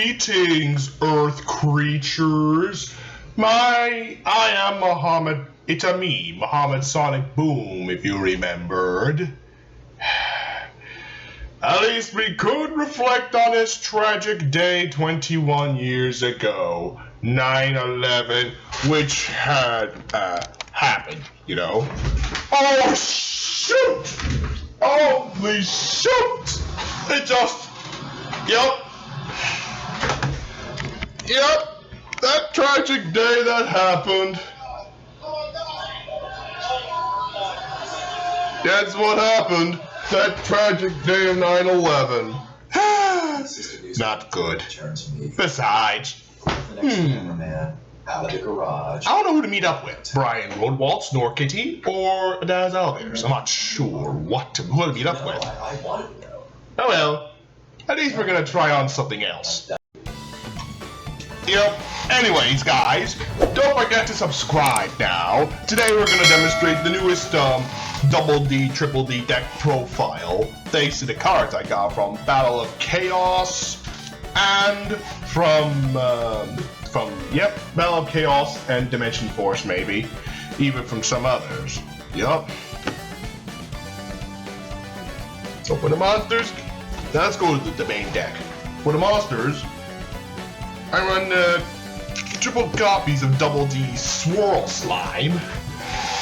Greetings, Earth creatures. I am Muhammad. It's a me, Muhammad Sonic Boom, if you remembered. At least we could reflect on this tragic day 21 years ago, 9/11, which had happened, you know. Oh shoot! Oh please shoot! It just, yep, that tragic day that happened. That's what happened. That tragic day of 9/11. Not good. Besides, Out of the garage. I don't know who to meet up with. Brian Roadwaltz, nor Kitty, or Daz Elevators. I'm not sure who to meet up with. I wanted to know. Oh well. At least we're gonna try on something else. Yep. Anyways, guys, don't forget to subscribe now. Today we're gonna demonstrate the newest Double D, Triple D deck profile, thanks to the cards I got from Battle of Chaos and from Battle of Chaos and Dimension Force, maybe, even from some others. Yup. So for the monsters, let's go to the main deck. For the monsters, I run triple copies of Double D Swirl Slime.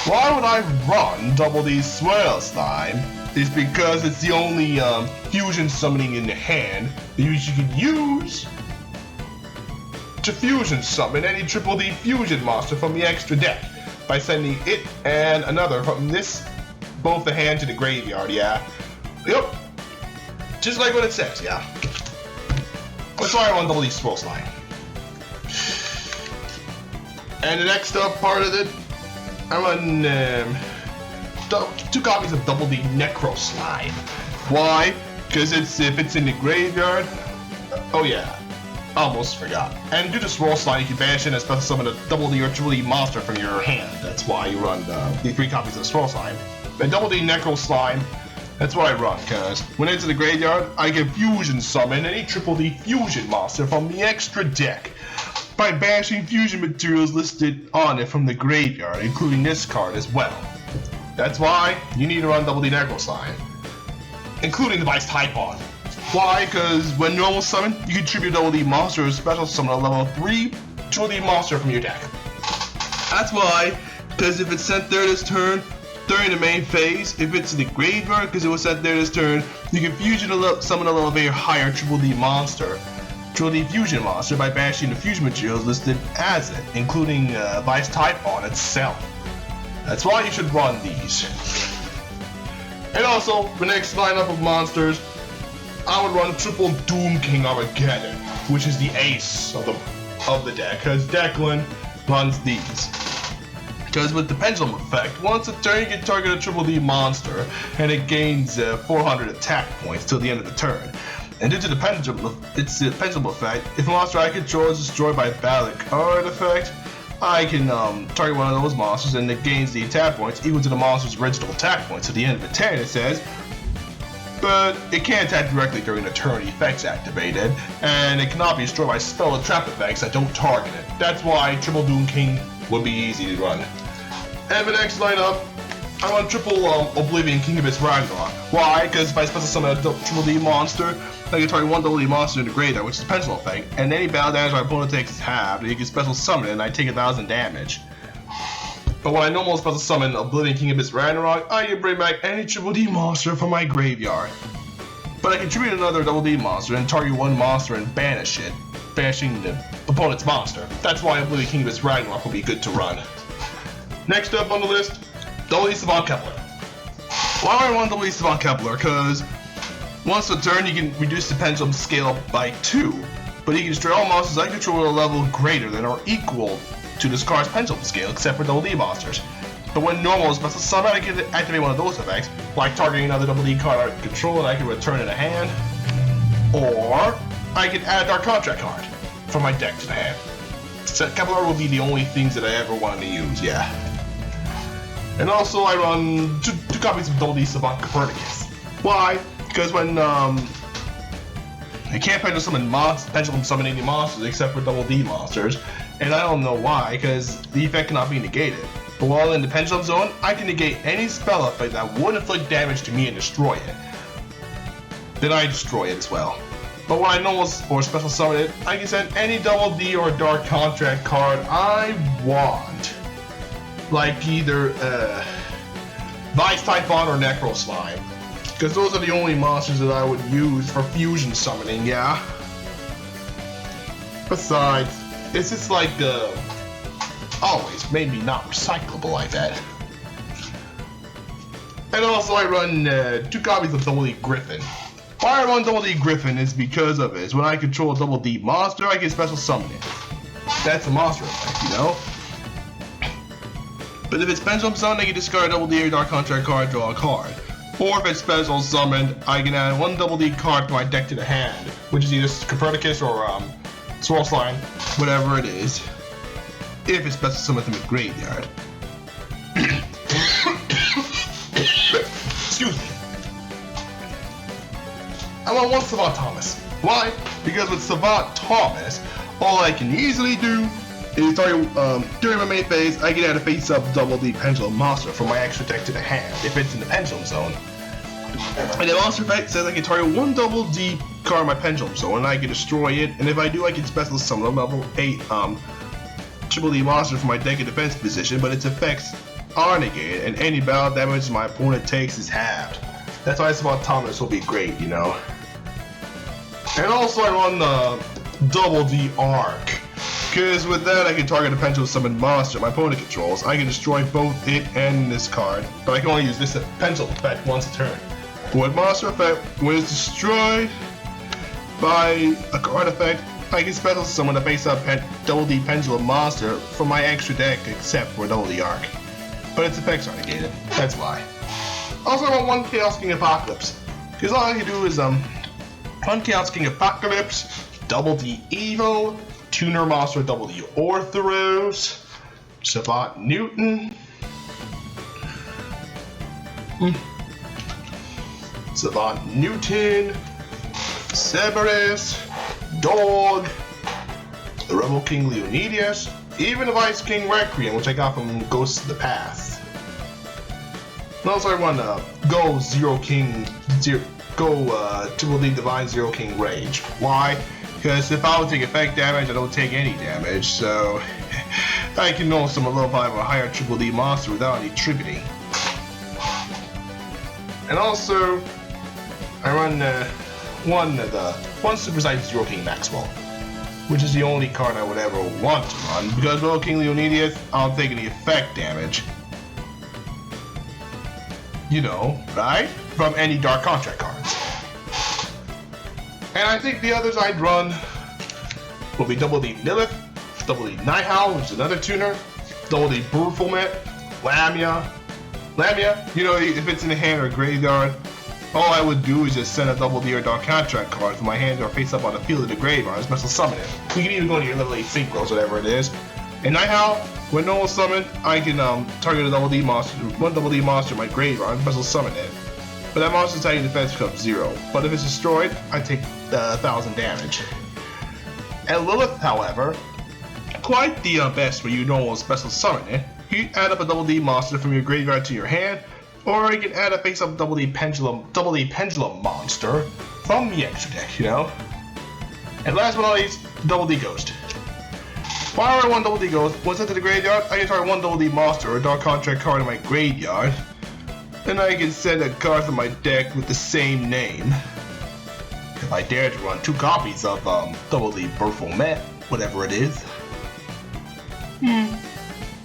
Why would I run Double D Swirl Slime? Is because it's the only fusion summoning in the hand that you can use to fusion summon any Triple D fusion monster from the extra deck by sending it and another from both the hand to the graveyard, yeah. Yep. Just like what it says, yeah. That's why I run Double D Swirl Slime. And the next part of it, I run 2 copies of Double D Necro Slime. Why? Because if it's in the graveyard, oh yeah, almost forgot. And due to Swirl Slime, you can banish in and special summon a Double D or Triple D monster from your hand. That's why you run the 3 copies of Swirl Slime. And Double D Necro Slime, that's what I run, because when it's in the graveyard, I can fusion summon any Triple D fusion monster from the extra deck by banishing fusion materials listed on it from the graveyard, including this card as well. That's why you need to run Double D Necro Slime, including the Vice Typhon. Why? Because when normal summon, you can tribute Double D monster or special summon a level 3 Triple D monster from your deck. That's why, because if it's sent there this turn, during the main phase, if it's in the graveyard, because it was sent there this turn, you can summon a level very higher Triple D monster. Triple D fusion monster by banishing the fusion materials listed as it, including Vice Typhon itself. That's why you should run these. And also, the next lineup of monsters, I would run Triple Doom King Armageddon, which is the ace of the deck, because Declan runs these. Because with the Pendulum effect, once a turn you can target a Triple D monster, and it gains 400 attack points till the end of the turn. And due to the pendulum effect, if a monster I control is destroyed by a valid card effect, I can target one of those monsters and it gains the attack points equal to the monster's original attack points at the end of the turn, it says. But it can't attack directly during the turn the effect's activated, and it cannot be destroyed by spell or trap effects that don't target it. That's why Triple Doom King would be easy to run. And the next lineup, I run Triple Oblivion King Abyss Ragnarok. Why? Because if I special summon a Triple D monster, I can target 1 Double D monster in the graveyard, which is the Pendulum effect, and any battle damage my opponent takes is halved, and you can special summon it and I take 1000 damage. But when I normal special summon Oblivion King Abyss Ragnarok, I can bring back any Triple D monster from my graveyard. But I can tribute another Double D monster and target 1 monster and banish it, banishing the opponent's monster. That's why Oblivion King Abyss Ragnarok will be good to run. Next up on the list, Double D Savant Kepler. Why do I want Double D Savant Kepler? Because once a turn, you can reduce the pendulum scale by 2, but you can destroy all monsters I control at a level greater than or equal to this card's pendulum scale, except for Double D monsters. But when normal is special summon, I can activate one of those effects, like targeting another Double D card I control and I can return it to hand, or I can add a Dark Contract card from my deck to the hand. So Kepler will be the only things that I ever wanted to use, yeah. And also I run two copies of Double D Savant Copernicus. Why? Because when I can't pendulum summon any monsters except for double D monsters, and I don't know why, because the effect cannot be negated. But while in the pendulum zone, I can negate any spell effect that would inflict damage to me and destroy it. Then I destroy it as well. But when I normal or special summon it, I can send any double D or dark contract card I want. Like either Vice Typhon or Necro Slime. Because those are the only monsters that I would use for fusion summoning, yeah? Besides, it's just like, always maybe not recyclable like that. And also I run 2 copies of Double D Griffin. Why I run Double D Griffin is because of it. When I control a Double D monster, I can special summon it. That's a monster effect, you know? But if it's pendulum summoned, I can discard a Double D or Dark Contract card, draw a card. Or if it's special summoned, I can add 1 Double D card to my deck to the hand, which is either Copernicus or Swirl Slime, whatever it is. If it's special summoned from the graveyard. Excuse me. I want 1 Savant Thomas. Why? Because with Savant Thomas, all I can easily do is during my main phase, I can add a face-up Double D Pendulum monster from my extra deck to the hand if it's in the Pendulum Zone. And the monster effect says I can target 1 Double D card in my Pendulum Zone and I can destroy it, and if I do, I can special summon a level 8 Triple D monster from my deck in defense position, but its effects are negated, and any battle damage my opponent takes is halved. That's why Savant Thomas will be great, you know. And also I run the Double D Arc. Because with that, I can target a pendulum summon monster my opponent controls. I can destroy both it and this card, but I can only use this pendulum effect once a turn. With monster effect, when it's destroyed by a card effect, I can special summon a face-up Double D Pendulum monster from my extra deck, except for Double D Arc. But its effects are negated. That's why. Also, I want 1 Chaos King Apocalypse. Because all I can do is 1 Chaos King Apocalypse, Double D Evil, Tuner Monster Double D Orthoros, Savant Newton, Savant Newton, Cerberus, Dog, the Rebel King Leonidas, even the Vice King Requiem, which I got from Ghosts of the Past. And also I run Go Triple D Divine Zero King Rage. Why? Because if I would take effect damage, I don't take any damage, so I can also summon a level 5 or higher Triple D monster without any tributing. And also, I run one Super Saiyan Zero King Maxwell, which is the only card I would ever want to run, because Rebel King Leonidas, I don't take any effect damage. You know, right? From any Dark Contract cards. And I think the others I'd run will be Double D Lilith, Double D Night Howl, which is another tuner, Double D Burfulmet, Lamia, you know, if it's in the hand or graveyard, all I would do is just send a Double D or Dark Contract card from my hand or face up on the field of the graveyard and special summon it. You can even go to your level 8 Synchros, whatever it is. And Night Howl, when normal summon, I can target a Double D monster, 1 Double D monster in my graveyard and special summon it. But that monster's attack defense becomes 0. But if it's destroyed, I take 1,000 damage. And Lilith, however, quite the best when you normal special summon it. You can add up a Double D monster from your graveyard to your hand, or you can add a face-up Double D Pendulum monster from the extra deck, you know. And last but not least, Double D Ghost. Why I run Double D Ghost? Once into the graveyard, I can target 1 Double D monster or a Dark Contract card in my graveyard. Then I can send a card from my deck with the same name. If I dare to run 2 copies of Double D Burfulmet, whatever it is.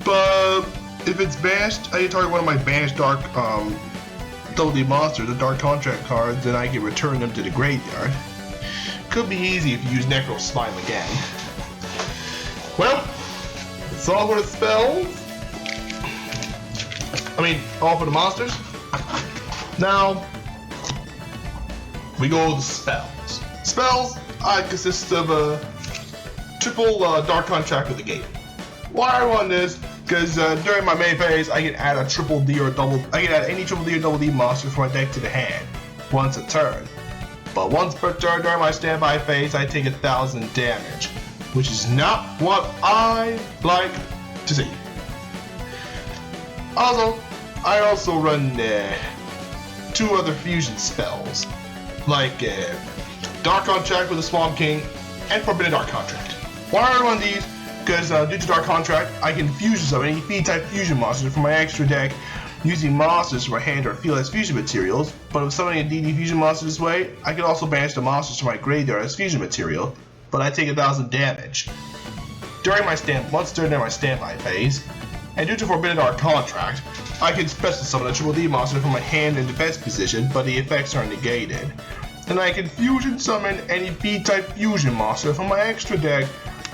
But if it's banished, I can target 1 of my banished Dark Double D monsters, the Dark Contract cards, and I can return them to the graveyard. Could be easy if you use Necro Slime again. Well, it's all for the spells. I mean, all for the monsters. Now, we go to the spells. Spells consist of a triple Dark Contract with a gate. Why I run this? Because during my main phase, I can add a Triple D or double. I can add any Triple D or Double D monster from my deck to the hand once a turn. but once per turn during my standby phase, I take 1,000 damage, which is not what I like to see. Also, I also run 2 other fusion spells, like Dark Contract with the Swamp King and Forbidden Dark Contract. Why do I run these? Because due to Dark Contract, I can fusion summon any feed-type fusion monster from my extra deck using monsters from my hand or field as fusion materials, but if summoning a DD fusion monster this way, I can also banish the monsters from my graveyard as fusion material, but I take 1,000 damage. Once during my standby phase, and due to Forbidden Dark Contract, I can special summon a Triple D monster from my hand in defense position, but the effects are negated. And I can fusion summon any feed-type fusion monster from my extra deck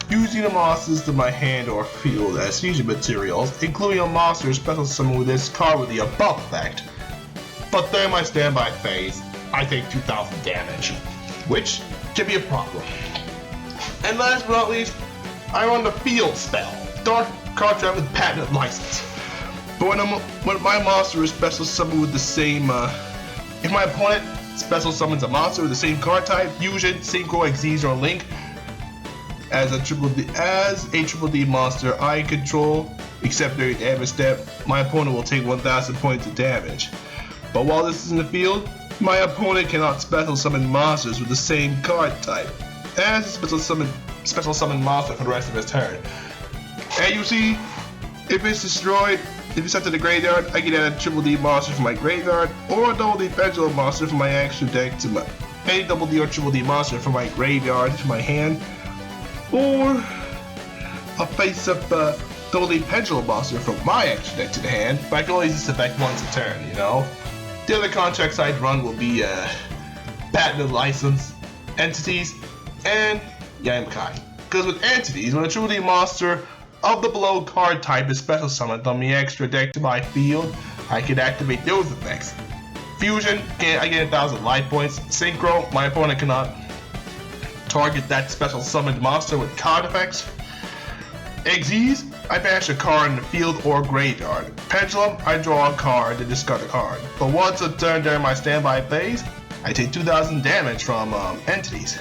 using the monsters in my hand or field as fusion materials, including a monster special summon with this card with the above effect. But during my standby phase, I take 2,000 damage, which can be a problem. And last but not least, I run the field spell, Dark Contract with Patent License. But when my monster is special summoned with the same, if my opponent special summons a monster with the same card type, fusion, synchro, exes, or link, as a triple D monster I control, except during the damage step, my opponent will take 1,000 points of damage. But while this is in the field, my opponent cannot special summon monsters with the same card type as a special summon monster for the rest of his turn. And you see, if it's destroyed, if it's sent to the graveyard, I can add a Triple D monster from my graveyard, or a Double D Pendulum monster from my extra deck to my any Double D or Triple D monster from my graveyard to my hand, or a face-up Double D Pendulum monster from my extra deck to the hand, but I can only use this effect once a turn, you know? The other contracts I'd run will be patented license, entities, and Yamakai. Because with entities, when a Triple D monster of the below card type is special summoned on the extra deck to my field, I can activate those effects. Fusion, I get 1,000 life points. Synchro, my opponent cannot target that special summoned monster with card effects. Exes, I banish a card in the field or graveyard. Pendulum, I draw a card and discard a card. But once a turn during my standby phase, I take 2,000 damage from entities.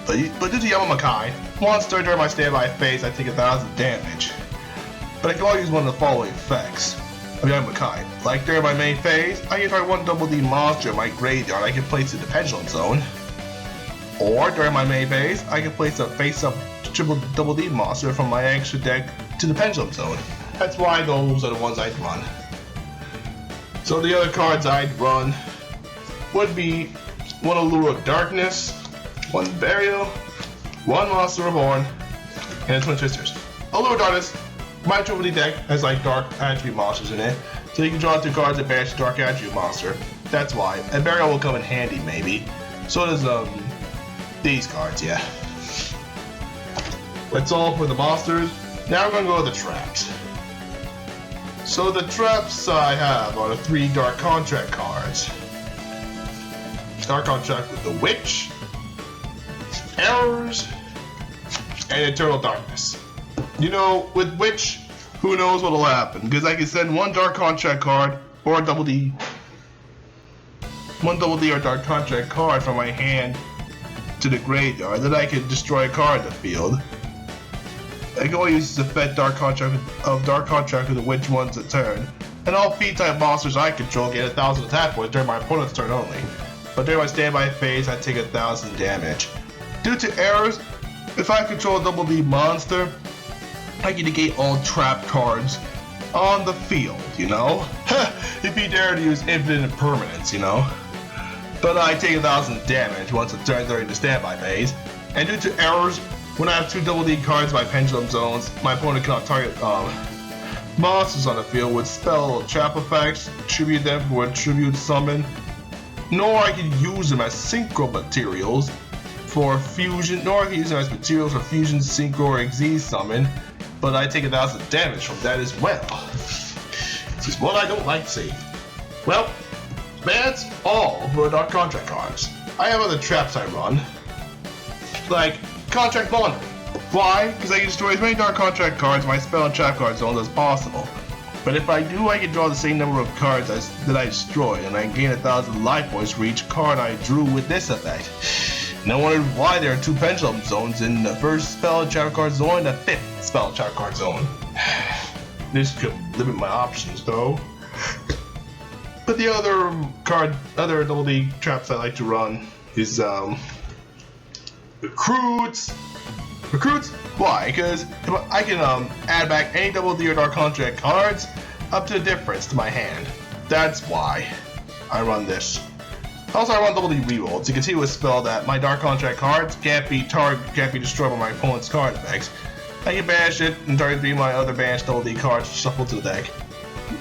But due to Yamakai, once during my standby phase, I take 1,000 damage. But I can only use one of the following effects of Yamakai. Like during my main phase, I can target one Double D monster in my graveyard I can place in the Pendulum Zone. Or during my main phase, I can place a face-up Double D monster from my extra deck to the Pendulum Zone. That's why those are the ones I'd run. So the other cards I'd run would be one Allure of Darkness, one Burial, one Monster Reborn, and Twin Twisters. Allure of Darkness, my Triple D deck has like dark attribute monsters in it, so you can draw 2 cards and banish a dark attribute monster. That's why. And Burial will come in handy maybe. So does these cards, yeah. That's all for the monsters. Now we're gonna go to the traps. So the traps I have are the 3 Dark Contract cards. Dark Contract with the Witch, Errors, and Eternal Darkness. You know, with Witch, who knows what'll happen, because I can send 1 Dark Contract card or a Double D. 1 Double D or Dark Contract card from my hand to the graveyard, then I can destroy a card in the field. I can only use this effect Dark Contract with the Witch once a turn. And all feed-type monsters I control get 1,000 attack points during my opponent's turn only. But during my standby phase, I take 1,000 damage. Due to errors, if I control a Double D monster, I can negate all trap cards on the field, you know? If you dare to use infinite impermanence, you know? But I take 1,000 damage once a turn during the standby phase. And due to errors, when I have 2 Double D cards by Pendulum Zones, my opponent cannot target monsters on the field with spell or trap effects, tribute them for a tribute summon, nor I can use them as synchro materials for fusion, nor I can use them as materials for fusion, synchro, or exes summon, but I take 1,000 damage from that as well. This is what I don't like to see. Well, that's all for Dark Contract cards. I have other traps I run, like Contract Bond. Why? Because I can destroy as many Dark Contract cards in my spell and trap card zones as possible. But if I do, I can draw the same number of cards that I destroyed, and I gain 1,000 life points for each card I drew with this effect. And I wondered why there are 2 pendulum zones in the first spell shadow card zone and the 5th spell shadow card zone. This could limit my options though. But the other double D traps I like to run is recruits. Recruits? Why? Because I can add back any double D or dark contract cards up to the difference to my hand. That's why I run this. Also, I run double D reroll. It's a continuous spell that my dark contract cards can't be destroyed by my opponent's card effects. I can banish it and target 3 of my other banished double D cards shuffled to the deck.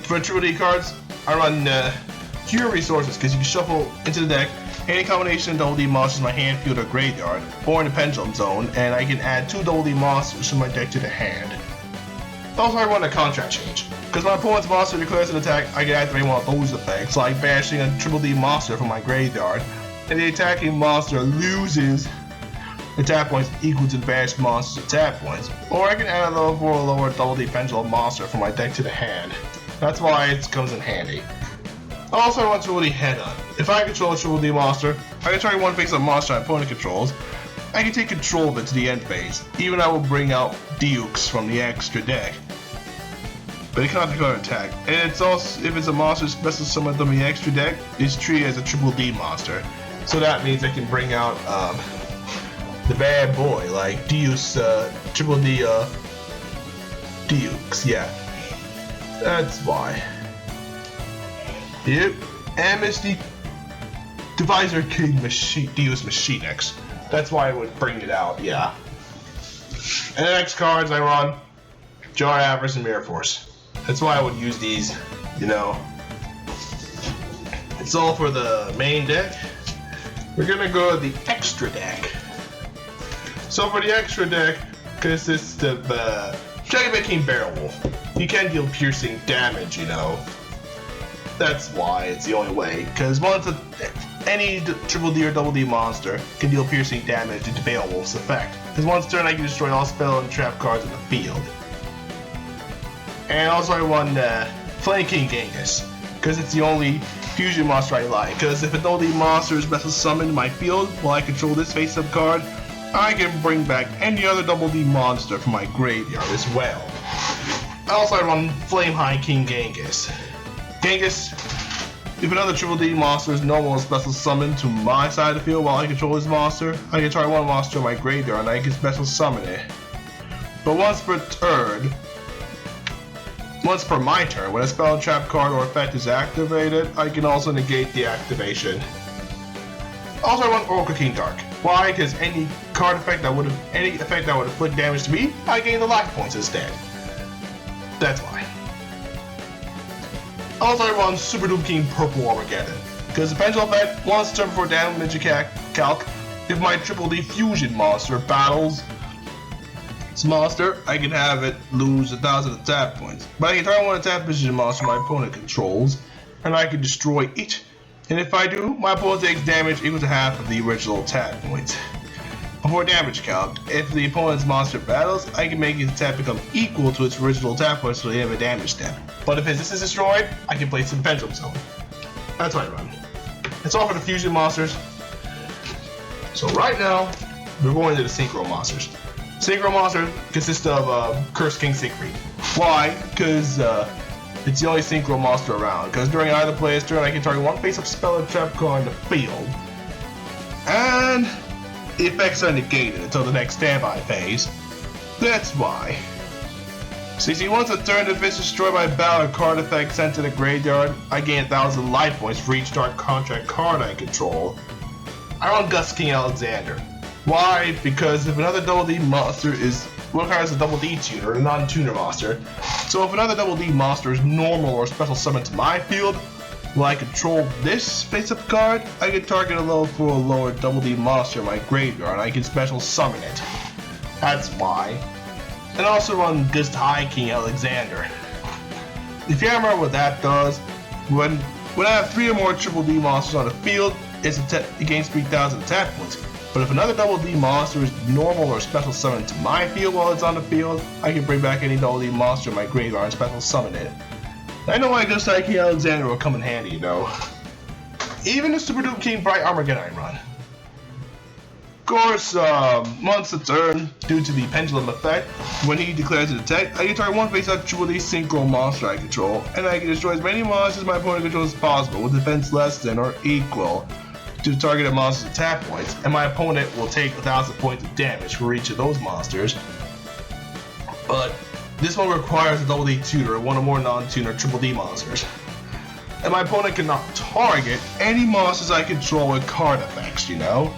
For triple D cards, I run Cure Resources because you can shuffle into the deck any combination of double D monsters in my hand, field, or graveyard, or in the pendulum zone, and I can add 2 double D monsters from my deck to the hand. Also, I run a contract change. Because my opponent's monster declares an attack, I can activate one of those effects, like banishing a triple D monster from my graveyard, and the attacking monster loses attack points equal to the banished monster's attack points. Or I can add a level 4 or lower double D pendulum monster from my deck to the hand. That's why it comes in handy. Also, I run Triple D Headhunt. If I control a Triple D monster, I can target one face-up monster my opponent controls. I can take control of it to the end phase. Even I will bring out Dukes from the extra deck. But it cannot declare an attack. And it's also, if it's a monster special summoned from the extra deck, it's treated as a Triple D monster. So that means I can bring out the bad boy, like Deus, Triple D, Dukes, yeah. That's why. Yep, and it's the Divisor King Machine, Deus Machine X. That's why I would bring it out, yeah. And the next cards I run, Jar Avarice and Mirror Force. That's why I would use these, you know. It's all for the main deck. We're gonna go to the extra deck. So for the extra deck, consists of Giant King Barrel Wolf. He can deal piercing damage, you know. That's why it's the only way. Because any triple D or double D monster can deal piercing damage due to Beowulf's effect. Because once turn I can destroy all spell and trap cards in the field. And also I run Flame King Genghis. Because it's the only fusion monster I like. Because if a double D monster is special summoned in my field while I control this face-up card, I can bring back any other double D monster from my graveyard as well. Also I run Flame High King Genghis. Genghis, if another triple D monster is normal or special summoned to my side of the field while I control this monster, I can target one monster in my graveyard and I can special summon it. But once per my turn, when a spell, trap card, or effect is activated, I can also negate the activation. Also I run Oracle King Dark. Why? Because any effect that would inflict damage to me, I gain the life points instead. That's why. Also I run Super Doom King Purple Armageddon. Because the pendulum effect, once turn before damage calc, if my triple D fusion monster battles this monster, I can have it lose 1,000 attack points. But I can target one attack position monster my opponent controls, and I can destroy it. And if I do, my opponent takes damage equal to half of the original attack points. Before damage count, if the opponent's monster battles, I can make its attack become equal to its original attack points so they have a damage step. But if this is destroyed, I can place it in the pendulum zone. That's what I run. It's all for the fusion monsters. So right now, we're going to the Synchro monsters. Synchro monsters consist of Cursed King Siegfried. Why? Because it's the only Synchro monster around. Because during either player's turn, I can target one face-up spell or trap card in the field. And the effects are negated until the next standby phase. That's why. See, once a turn if it's destroyed by battle or card effect sent to the graveyard, I gain 1,000 life points for each dark contract card I control. I run Gus King Alexander. Why? Because if another double D monster is as a double D tuner, a non-tuner monster. So if another double D monster is normal or special summoned to my field, while I control this face-up card, I can target a level 4 or lower double D monster in my graveyard and I can special summon it. That's why. And also run Gust High King Alexander. If you remember what that does, when I have 3 or more triple D monsters on the field, it gains 3,000 attack points. But if another double D monster is normal or special summoned to my field while it's on the field, I can bring back any double D monster in my graveyard and special summon it. I know I guess King Alexander will come in handy, you know. Even the Super Doom King Bright Armageddon run. Of course, once a turn, due to the pendulum effect, when he declares an attack, I can target one face-up Triple D synchro monster I control, and I can destroy as many monsters my opponent controls as possible with defense less than or equal to the targeted monster's attack points, and my opponent will take 1,000 points of damage for each of those monsters. But this one requires a Double D tutor, one or more non-tuner Triple D monsters. And my opponent cannot target any monsters I control with card effects, you know?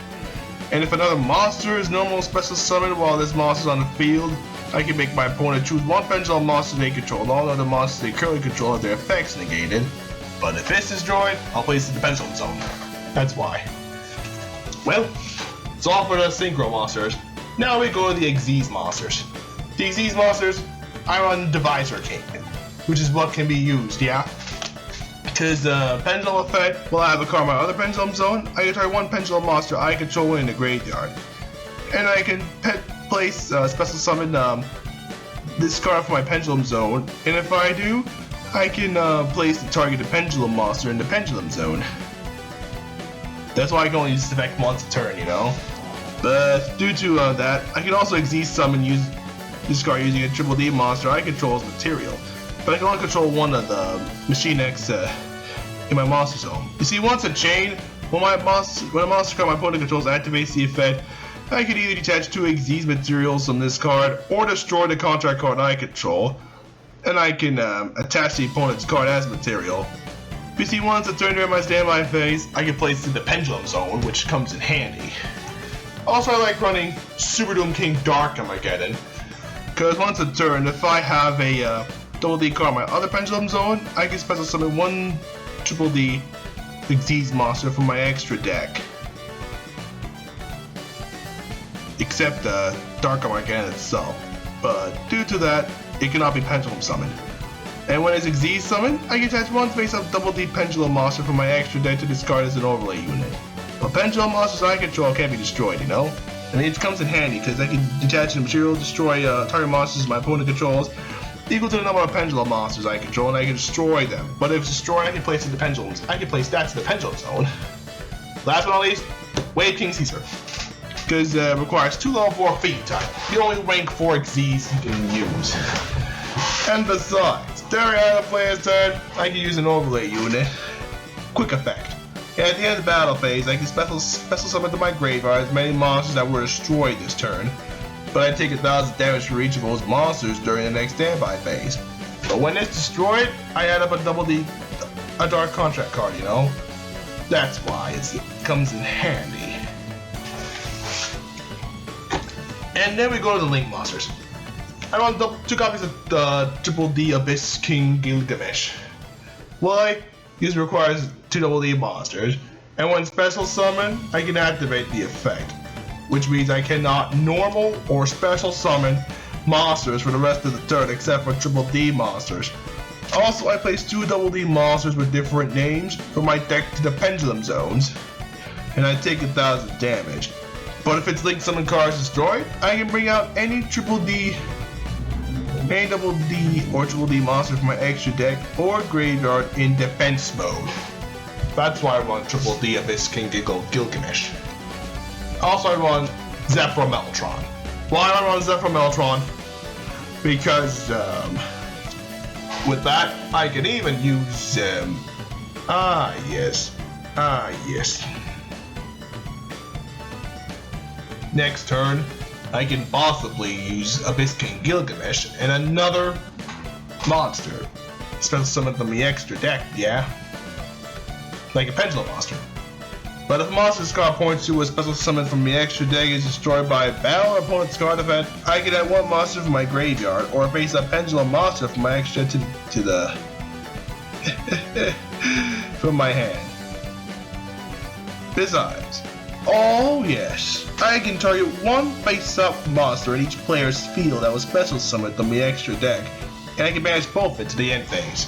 And if another monster is normal special summon while this monster is on the field, I can make my opponent choose one pendulum monster they control and all other monsters they currently control have their effects negated. But if it's destroyed, I'll place it in the pendulum zone. That's why. Well, it's all for the synchro monsters. Now we go to the Xyz monsters. The Xyz monsters, I run Divisor King, which is what can be used, yeah? Because the pendulum effect, while I have a card in my other pendulum zone, I can target one pendulum monster I control in the graveyard. And I can place special summon this card for my pendulum zone, and if I do, I can place the targeted pendulum monster in the pendulum zone. That's why I can only use this effect once a turn, you know? But due to that, I can also Xyz summon this card using a Triple D monster I control as material. But I can only control one of the Machine X in my monster zone. You see, once a chain, when a monster card my opponent controls activates the effect, I can either detach 2 Xyz materials from this card or destroy the contract card I control, and I can attach the opponent's card as material. You see, once a turn during my standby phase, I can place it in the pendulum zone, which comes in handy. Also, I like running Super Doom King Dark Armageddon, because once a turn, if I have a Double D card in my other pendulum zone, I can special summon one Triple D Xyz monster from my extra deck. Except Dark Armageddon itself. But due to that, it cannot be pendulum summoned. And when it's Xyz summoned, I can attach one face-up Double D Pendulum monster from my extra deck to discard as an overlay unit. But pendulum monsters I control can't be destroyed, you know? I mean, it comes in handy because I can detach the material, destroy target monsters my opponent controls, equal to the number of pendulum monsters I control, and I can destroy them. But if it's destroyed, I can place it in the pendulums. I can place that to the pendulum zone. Last but not least, Wave King Caesar. Because it requires 2 level 4 feat type. The only rank 4 Xyz you can use. And besides, during the player's turn, I can use an overlay unit. Quick effect. And at the end of the battle phase, I can special summon to my graveyard as many monsters that were destroyed this turn. But I take 1,000 damage for each of those monsters during the next standby phase. But when it's destroyed, I add up a dark contract card, you know? That's why it comes in handy. And then we go to the Link monsters. I run 2 copies of the Triple D Abyss King Gilgamesh. Why? This requires 2 Double D monsters, and when special summon, I can activate the effect, which means I cannot normal or special summon monsters for the rest of the turn except for Triple D monsters. Also, I place 2 Double D monsters with different names from my deck to the pendulum zones, and I take 1,000 damage. But if its Link summon card is destroyed, I can bring out any Double D or Triple D monster from my extra deck or graveyard in defense mode. That's why I run Triple D Abyss King Gilgamesh. Also, I run Zephyr Mellotron. Why do I run Zephyr Mellotron? Because with that, I can even use yes. Next turn, I can possibly use Abyss King Gilgamesh and another monster. Special summon from the extra deck, yeah? Like a pendulum monster. But if a monster's card points to a special summon from the extra deck is destroyed by a battle or opponent's card event, I can add 1 monster from my graveyard or face a pendulum monster from my extra to the from my hand. Besides, oh yes, I can target 1 face-up monster in each player's field that was special summoned from the extra deck, and I can banish both into the end phase.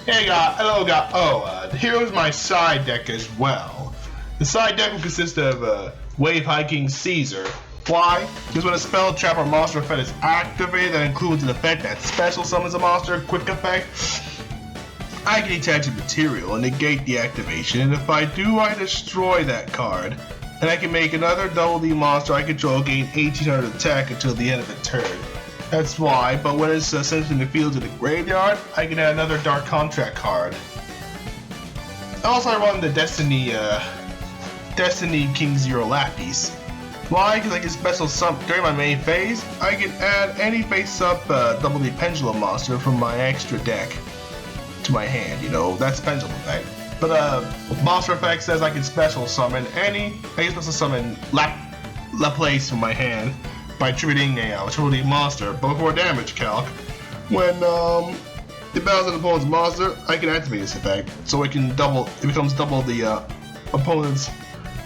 Hey guys, hello guys. Here's my side deck as well. The side deck will consist of Wave High King Caesar, Why? Because when a spell, trap, or monster effect is activated that includes an effect that special summons a monster, quick effect, I can detach a material and negate the activation, and if I do, I destroy that card. And I can make another double D monster I control gain 1800 attack until the end of the turn. That's why, but when it's sent in the field to the graveyard, I can add another Dark Contract card. Also, I run the Destiny King Zero Lappies. Why? Because I can special summon during my main phase. I can add any face-up double D Pendulum monster from my extra deck to my hand. You know, that's Pendulum effect. But monster effect says I can special summon Laplace from my hand by attributing a triple D monster. But before damage calc, when it battles an opponent's monster, I can activate this effect, so it becomes double the opponent's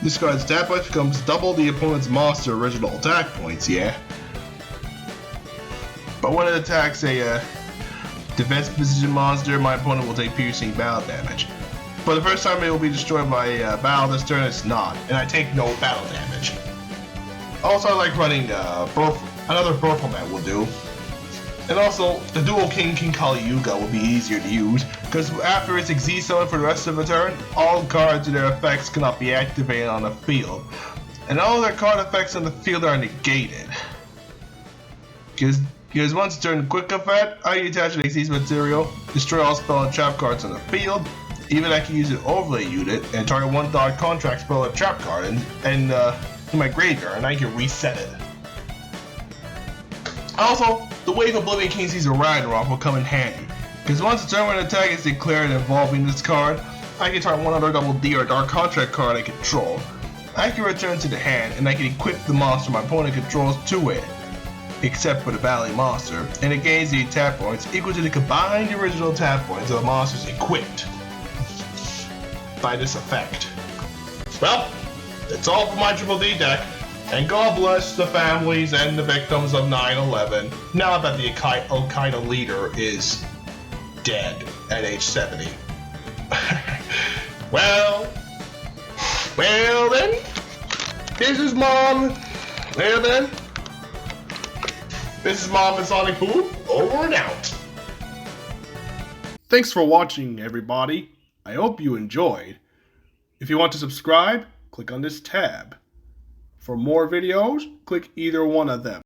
discard's attack points, becomes double the opponent's monster original attack points, yeah. But when it attacks a defense position monster, my opponent will take piercing battle damage. But the first time it will be destroyed by battle this turn, it's not, and I take no battle damage. Also, I like running another purple man will do. And also, the dual King Kali Yuga will be easier to use, because after its Xyz summon for the rest of the turn, all cards and their effects cannot be activated on the field. And all their card effects on the field are negated. Because once during quick effect, I can attach an Xyz material, destroy all spell and trap cards on the field. Even I can use an overlay unit and target one Dark Contract spell or trap card in my graveyard, and I can reset it. Also, the Wave of Oblivion King Caesar Ragnarok will come in handy, because once a turn when an attack is declared involving this card, I can target one other double D or Dark Contract card I control. I can return to the hand, and I can equip the monster my opponent controls to it, except for the battling monster, and it gains the attack points equal to the combined original attack points of the monsters equipped by this effect. Well, that's all for my Triple D deck, and God bless the families and the victims of 9/11, now that the Al-Qaeda leader is dead at age 70. Well then, this is Mom. This is Mom and Sonic Boom, over and out. Thanks for watching, everybody. I hope you enjoyed. If you want to subscribe, click on this tab. For more videos, click either one of them.